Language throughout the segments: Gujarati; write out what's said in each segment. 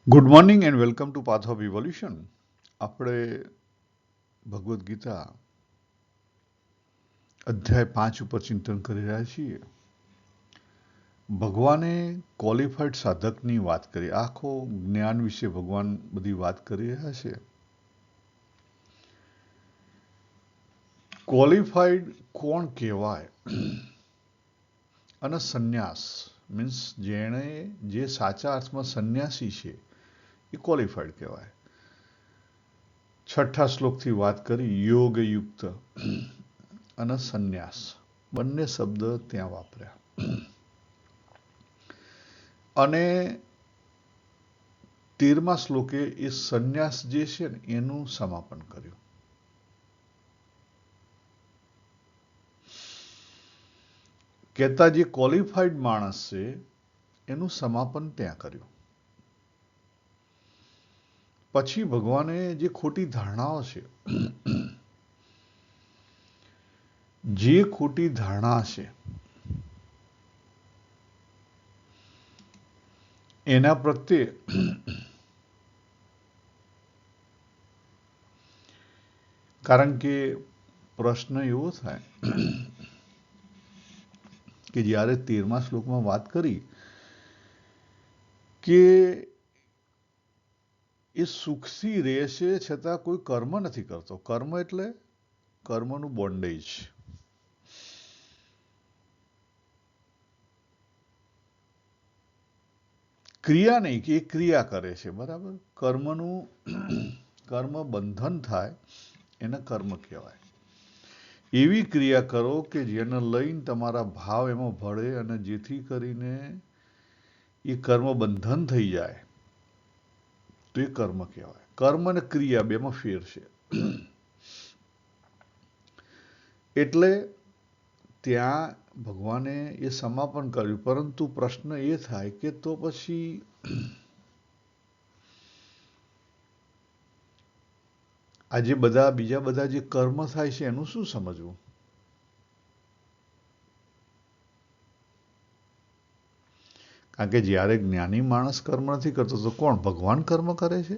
Good morning and welcome to path of evolution. આપણે ભગવદ્ ગીતા અધ્યાય 5 ઉપર ચિંતન કરી રહ્યા છીએ. ભગવાને ક્વોલિફાઈડ સાધકની વાત કરી. આખો જ્ઞાન વિશે ભગવાન બધી વાત કરી રહ્યા છે. ક્વોલિફાઈડ કોણ કહેવાય અને સંન્યાસ મીન્સ જેણે જે સાચા અર્થમાં સંન્યાસી છે એ ક્વોલિફાઈડ કહેવાય. છઠ્ઠા શ્લોકથી વાત કરી યોગયુક્ત અને સંન્યાસ બંને શબ્દ ત્યાં વાપર્યા. અને 13મા શ્લોકે એ સંન્યાસ જે છે ને એનું સમાપન કર્યું. કહેતા જે ક્વોલિફાઈડ માણસ છે એનું સમાપન ત્યાં કર્યું. પછી ભગવાને જે ખોટી ધારણાઓ છે, જે ખોટી ધારણા છે એના પ્રત્યે કારણ કે પ્રશ્ન એવો થાય કે જ્યારે 13મા શ્લોકમાં વાત કરી કે એ સુખથી રહે છે છતાં કોઈ કર્મ નથી કરતો. કર્મ એટલે કર્મનું બોન્ડેજ. ક્રિયા નહીં કે એ ક્રિયા કરે છે, બરાબર. કર્મ બંધન થાય એને કર્મ કહેવાય. એવી ક્રિયા કરો કે જેને લઈને તમારા ભાવ એમાં ભળે અને જેથી કરીને એ કર્મ બંધન થઈ જાય તો એ કર્મ કહેવાય. કર્મ અને ક્રિયા બેમાં ફેર છે. એટલે ત્યાં ભગવાને એ સમાપન કર્યું. પરંતુ પ્રશ્ન એ થાય કે તો પછી આજે બીજા બધા જે કર્મ થાય છે એનું શું સમજવું? કારણ કે જ્યારે જ્ઞાની માણસ કર્મ નથી કરતો તો કોણ? ભગવાન કર્મ કરે છે.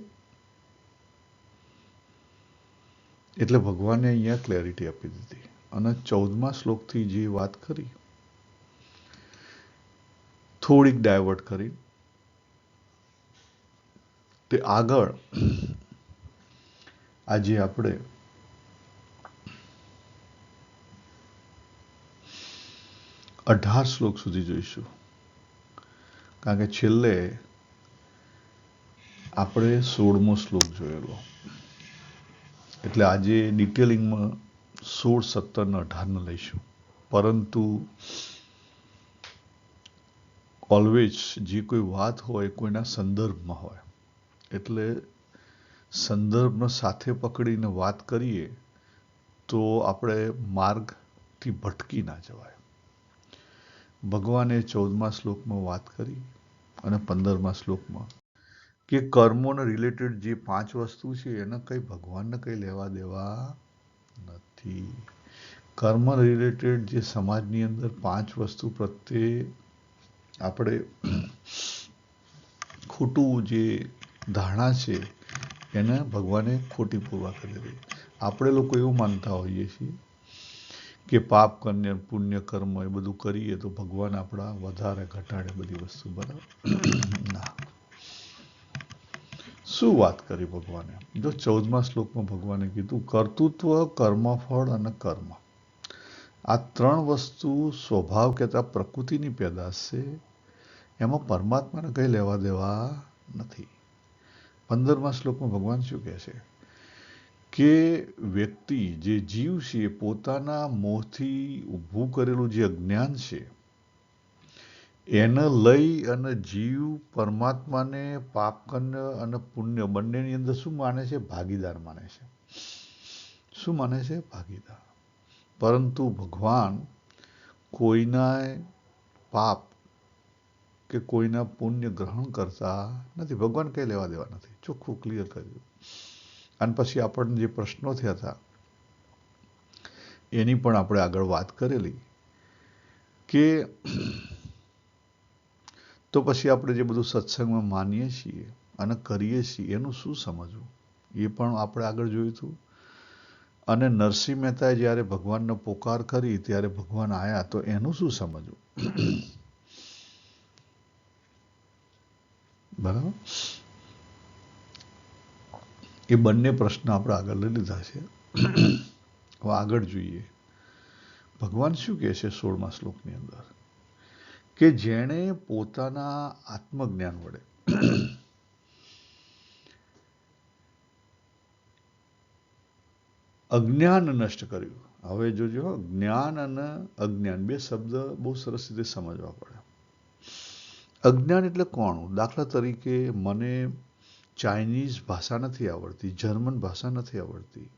એટલે ભગવાને અહીંયા ક્લેરિટી આપી દીધી. અને 14મા શ્લોકથી જે વાત કરી થોડીક ડાયવર્ટ કરી તે આગળ આજે આપણે 18 શ્લોક સુધી જોઈશું. કારણ કે છેલ્લે આપણે 16મો શ્લોક જોયેલો. એટલે આજે ડિટેલિંગમાં 16, 17 અને 18 લઈશું. પરંતુ ઓલવેઝ જે કોઈ વાત હોય કોઈના સંદર્ભમાં હોય. એટલે સંદર્ભને સાથે પકડીને વાત કરીએ તો આપણે માર્ગથી ભટકી ના જવાય. ભગવાને 14મા શ્લોકમાં વાત કરી અને 15મા શ્લોકમાં કે કર્મોને રિલેટેડ જે 5 વસ્તુ છે એને કંઈ ભગવાનને કંઈ લેવા દેવા નથી. કર્મ રિલેટેડ જે સમાજની અંદર 5 વસ્તુ પ્રત્યે આપણે ખોટું જે ધારણા છે એને ભગવાને ખોટી પૂરવા કરી દીધી. આપણે લોકો એવું માનતા હોઈએ છીએ કે પાપ કર્મ પુણ્ય કર્મ એ બધું કરીએ તો ભગવાન આપણા વધારે ઘટાડે બધી વસ્તુ, બરાબર? ના. શું વાત કરી ભગવાને? જો 14મા શ્લોકમાં ભગવાને કીધું કર્તૃત્વ, કર્મફળ અને કર્મ આ 3 વસ્તુ સ્વભાવ કહેતા પ્રકૃતિની પેદાશ છે. એમાં પરમાત્માને કંઈ લેવા દેવા નથી. 15મા શ્લોકમાં ભગવાન શું કહે છે કે વ્યક્તિ જે જીવ છે પોતાના મોહથી ઊભું કરેલું જે અજ્ઞાન છે એને લઈ અને જીવ પરમાત્માને પાપકર્મ અને પુણ્ય બંનેની અંદર શું માને છે? ભાગીદાર માને છે. શું માને છે? ભાગીદાર. પરંતુ ભગવાન કોઈના પાપ કે કોઈના પુણ્ય ગ્રહણ કરતા નથી. ભગવાન કંઈ લેવા દેવા નથી. ચોખ્ખું ક્લિયર કર્યું. અને પછી આપણને જે પ્રશ્નો થયા હતા એની પણ આપણે આગળ વાત કરેલી કે તો પછી આપણે જે બધું સત્સંગમાં માનીએ છીએ અને કરીએ છીએ એનું શું સમજવું એ પણ આપણે આગળ જોયું હતું. અને નરસિંહ મહેતાએ જ્યારે ભગવાનનો પોકાર કરી ત્યારે ભગવાન આયા તો એનું શું સમજવું. બરાબર. એ બંને પ્રશ્ન આપણે આગળ લઈ લીધા છે. હવે આગળ જોઈએ ભગવાન શું કહે છે 16મા શ્લોકની અંદર કે જેણે પોતાના આત્મજ્ઞાન વડે અજ્ઞાન નષ્ટ કર્યું. હવે જોજો જ્ઞાન અને અજ્ઞાન બે શબ્દ બહુ સરસ રીતે સમજવા પડે. અજ્ઞાન એટલે કોણ? દાખલા તરીકે મને ચાઇનીઝ ભાષા નથી આવડતી, જર્મન ભાષા નથી આવડતી,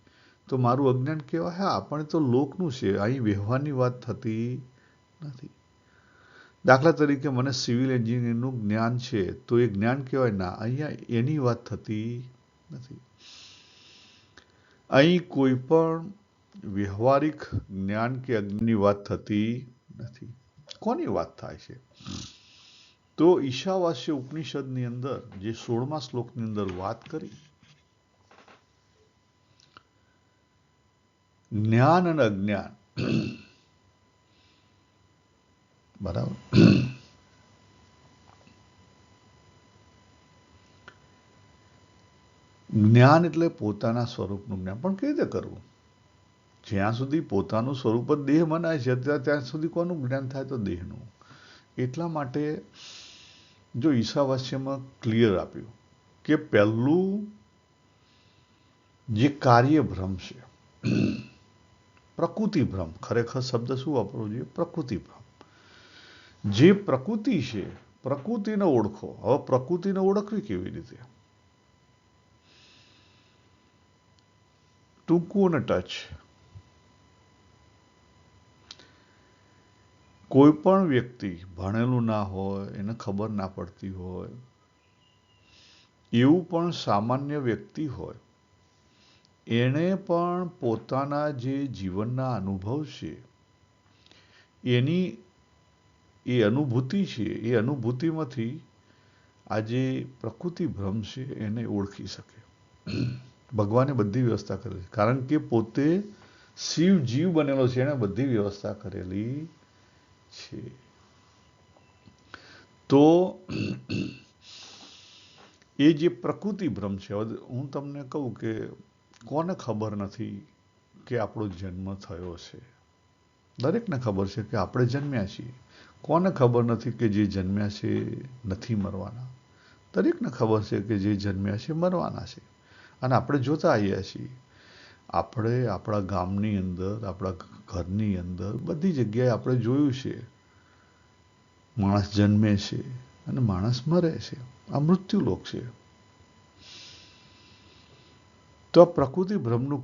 તો મારું અજ્ઞાન કહેવાય. હા, પણ તો લોકનું છે, અહીં વ્યવહારની વાત થતી નથી. દાખલા તરીકે મને સિવિલ એન્જિનિયરનું જ્ઞાન છે તો એ જ્ઞાન કહેવાય ના, અહીંયા એની વાત થતી નથી. અહીં કોઈ પણ વ્યવહારિક જ્ઞાન કે અજ્ઞાનની વાત થતી નથી. કોની વાત થાય છે? તો ઈશાવાસ્ય ઉપનિષદની અંદર જે 16મા શ્લોકની અંદર વાત કરી જ્ઞાન અને અજ્ઞાન, બરાબર. જ્ઞાન એટલે પોતાના સ્વરૂપનું જ્ઞાન, પણ કેવી રીતે કરવું? જ્યાં સુધી પોતાનું સ્વરૂપ જ દેહ મનાય છે ત્યાં સુધી કોનું જ્ઞાન થાય? તો દેહનું. એટલા માટે જો ઈશાવાસ્યમાં ક્લિયર આપ્યું કે પહેલું જે કાર્ય ભ્રમ છે, પ્રકૃતિ ભ્રમ, ખરેખર શબ્દ શું વાપરવો જોઈએ? પ્રકૃતિ ભ્રમ. જે પ્રકૃતિ છે પ્રકૃતિને ઓળખો. હવે પ્રકૃતિને ઓળખવી કેવી રીતે? ટૂંકું અને ટચ. કોઈ પણ વ્યક્તિ ભણેલું ના હોય, એને ખબર ના પડતી હોય, એવું પણ સામાન્ય વ્યક્તિ હોય, એણે પણ પોતાના જે જીવનના અનુભવ છે એની એ અનુભૂતિ છે, એ અનુભૂતિમાંથી આ જે પ્રકૃતિ ભ્રમ છે એને ઓળખી શકે. ભગવાને બધી વ્યવસ્થા કરેલી, કારણ કે પોતે શિવ જીવ બનેલો છે, એને બધી વ્યવસ્થા કરેલી છે. તો એ જે પ્રકૃતિ ભ્રમ છે, હું તમને કહું કે કોને ખબર નથી કે આપણો જન્મ થયો છે? દરેકને ખબર છે કે આપણે જન્મ્યા છીએ. કોને ખબર નથી કે જે જન્મ્યા છે નથી મરવાના? દરેકને ખબર છે કે જે જન્મ્યા છે મરવાના છે. અને આપણે જોતા આવ્યા છીએ. આપણે આપણા ગામની અંદર, આપણા ઘરની અંદર, બધી જગ્યાએ આપણે જોયું છે માણસ જન્મે છે અને માણસ મરે છે. આ મૃત્યુલોક છે. તો આ પ્રકૃતિ ભ્રમનું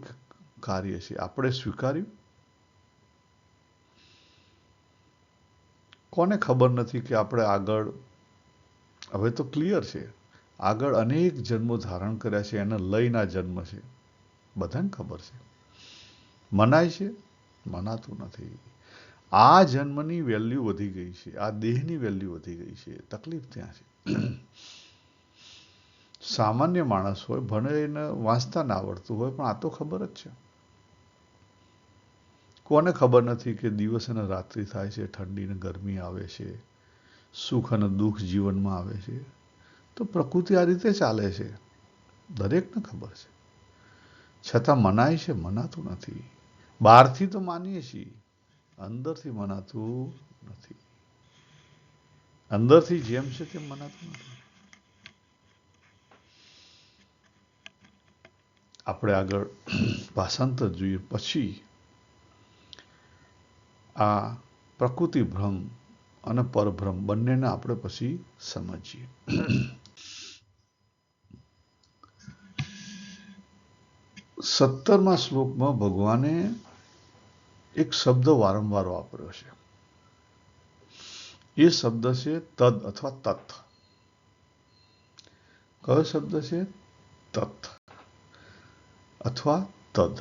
કાર્ય છે. આપણે સ્વીકાર્યું? કોને ખબર નથી કે આપણે આગળ, હવે તો ક્લિયર છે, આગળ અનેક જન્મો ધારણ કર્યા છે, એને લઈને આ જન્મ છે. બધાને ખબર છે. મનાય છે? મનાતું નથી. આ જન્મની વેલ્યુ વધી ગઈ છે, આ દેહની વેલ્યુ વધી ગઈ છે. તકલીફ ત્યાં છે. સામાન્ય માણસ હોય, ભણે એને વાંચતા ના આવડતું હોય, પણ આ તો ખબર જ છે. કોને ખબર નથી કે દિવસ અને રાત્રિ થાય છે, ઠંડી અને ગરમી આવે છે, સુખ અને દુઃખ જીવનમાં આવે છે? તો પ્રકૃતિ આ રીતે ચાલે છે. દરેકને ખબર છે. છતાં મનાય છે? મનાતું નથી. બહારથી તો માનીએ છીએ, અંદરથી મનાતું નથી. અંદરથી જેમ છે તેમ મનાતું નથી. આપણે આગળ ભાષાંતર જોઈએ પછી આ પ્રકૃતિ ભ્રમ અને પરભ્રમ બંનેને આપણે પછી સમજીએ. 17મા શ્લોકમાં ભગવાને એક શબ્દ વારંવાર વાપર્યો છે. એ શબ્દ છે તદ અથવા તત. કયો શબ્દ છે? તત અથવા તદ.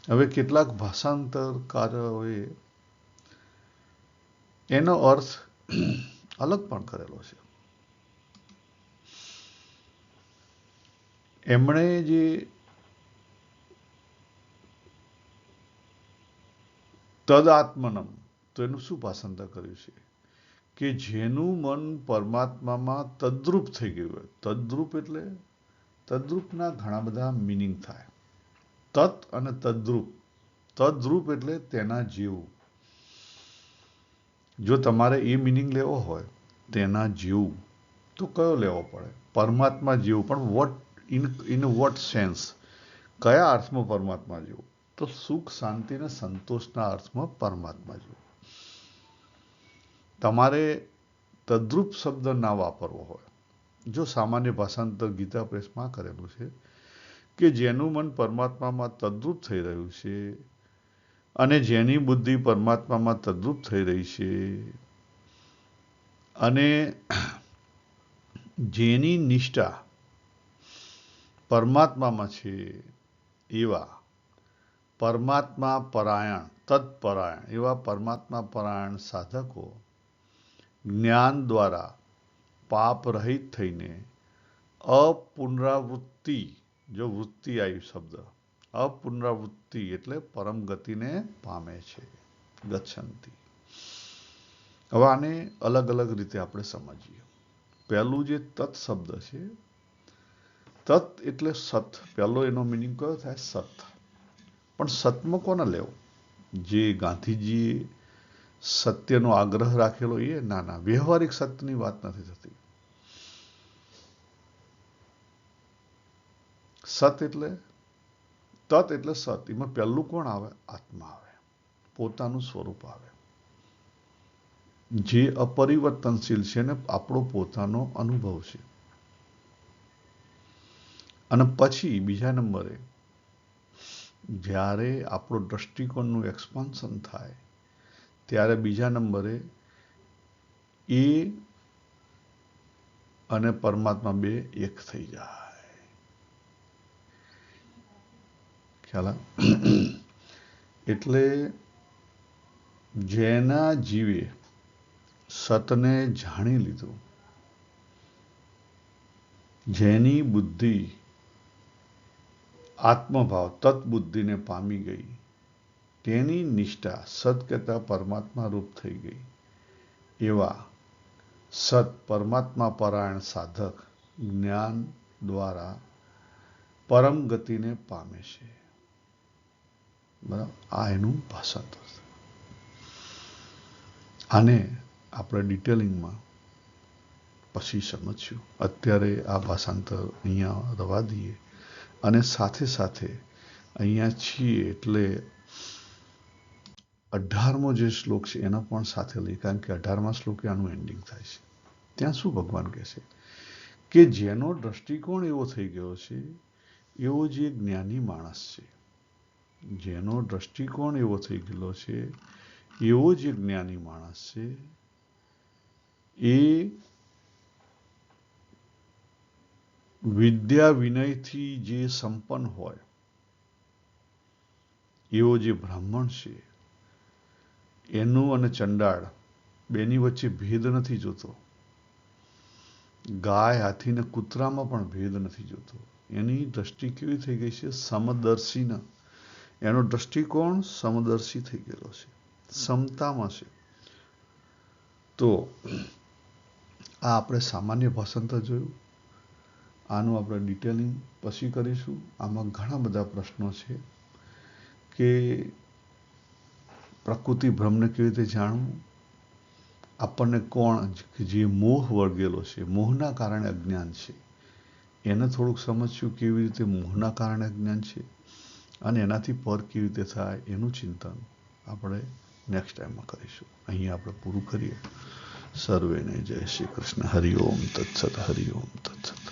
હવે કેટલાક ભાષાંતરકારોએ એનો અર્થ અલગ પણ કરેલો છે. એમણે જે તદઆત્મનમ, તો એનું શું ભાષાંતર કર્યું છે કે જેનું મન પરમાત્મામાં તદ્રુપ થઈ ગયું હોય. તદ્રુપ એટલે તદ્રુપના ઘણા બધા મિનિંગ થાય. તત અને તદ્રુપ. તદ્રુપ એટલે તેના જેવું. જો તમારે એ મિનિંગ લેવો હોય તેના જેવું, તો કયો લેવો પડે? પરમાત્મા જેવું. પણ વોટ ઇન વોટ સેન્સ? કયા અર્થમાં પરમાત્મા જેવું? તો સુખ, શાંતિ અને સંતોષના અર્થમાં પરમાત્મા જેવું. તમારે તદ્રુપ શબ્દ ના વાપરવો હોય, જો સામાન્ય ભાષાંતર ગીતા પ્રેસમાં કરેલું છે કે જેનું મન પરમાત્મામાં તદ્રુપ થઈ રહ્યું છે અને જેની બુદ્ધિ પરમાત્મામાં તદ્રુપ થઈ રહી છે અને જેની નિષ્ઠા પરમાત્મામાં છે, એવા પરમાત્મા પરાયણ, તત્પરાયણ, એવા પરમાત્મા પરાયણ સાધકો જ્ઞાન દ્વારા પાપ રહિત થઈને અપુનરાવૃત્તિ, જો વૃત્તિ આવ્યું શબ્દ, અપુનરાવૃત્તિ એટલે પરમ ગતિને પામે છે. ગચ્છન્તિ. હવે આને અલગ અલગ રીતે આપણે સમજીએ. પહેલું જે તત્ શબ્દ છે, તત્ એટલે સત. પહેલો એનો મિનિંગ કયો થાય? સત. પણ સતમાં કોને લેવો? જે ગાંધીજીએ સત્યનો આગ્રહ રાખેલો એ? ના, વ્યવહારિક સત્યની વાત નથી થતી. સત એટલે તત એટલે સત. એમાં પહેલું કોણ આવે? આત્મા આવે, પોતાનું સ્વરૂપ આવે, જે અપરિવર્તનશીલ છે ને આપણો પોતાનો અનુભવ છે. અને પછી બીજા નંબરે જ્યારે આપણો દ્રષ્ટિકોણનું એક્સપાન્શન થાય ત્યારે બીજા નંબરે એ અને પરમાત્મા બે એક થઈ જાય. ખ્યાલ? એટલે જેના જીવે સતને જાણી લીધું, જેની બુદ્ધિ આત્મભાવ તત્બુદ્ધિને પામી ગઈ, તેની નિષ્ઠા સત કહેતા પરમાત્મા રૂપ થઈ ગઈ, એવા સત પરમાત્મા પરાયણ સાધક જ્ઞાન દ્વારા પરમ ગતિને પામે છે. બરાબર? આ એનું ભાષાંતર છે. આને આપણે ડિટેલિંગમાં પછી સમજશું. અત્યારે આ ભાષાંતર અહીંયા રવા દઈએ અને સાથે સાથે અહીંયા છીએ એટલે 18મો જે શ્લોક છે એનો પણ સાથે લઈ, કારણ કે 18મા શ્લોકે આનું એન્ડિંગ થાય છે. ત્યાં શું ભગવાન કહે છે કે જેનો દ્રષ્ટિકોણ એવો થઈ ગયો છે, એવો જે જ્ઞાની માણસ છે, જેનો દ્રષ્ટિકોણ એવો થઈ ગયેલો છે, એવો જે જ્ઞાની માણસ છે, એ વિદ્યા વિનયથી જે સંપન્ન હોય એવો જે બ્રાહ્મણ છે, એનું અને ચંડાળ બેની વચ્ચે ભેદ નથી જોતો. ગાય, હાથી ને કૂતરામાં પણ ભેદ નથી જોતો. એની દ્રષ્ટિ કેવી થઈ ગઈ છે? સમદર્શી. એનો દ્રષ્ટિકોણ સમદર્શી થઈ ગયેલો છે, સમતામાં છે. તો આ આપણે સામાન્ય ભાષાંતર જોયું. આનું આપણે ડિટેલિંગ પછી કરીશું. આમાં ઘણા બધા પ્રશ્નો છે કે પ્રકૃતિ ભ્રમને કેવી રીતે જાણવું, આપણને કોણ જે મોહ વળગેલો છે, મોહના કારણે અજ્ઞાન છે, એને થોડુંક સમજશું કેવી રીતે મોહના કારણે અજ્ઞાન છે અને એનાથી પર કેવી રીતે થાય એનું ચિંતન આપણે નેક્સ્ટ ટાઈમમાં કરીશું. અહીંયા આપણે પૂરું કરીએ. સર્વેને જય શ્રી કૃષ્ણ. હરિ ઓમ તત્સત. હરિ ઓમ તત્સત.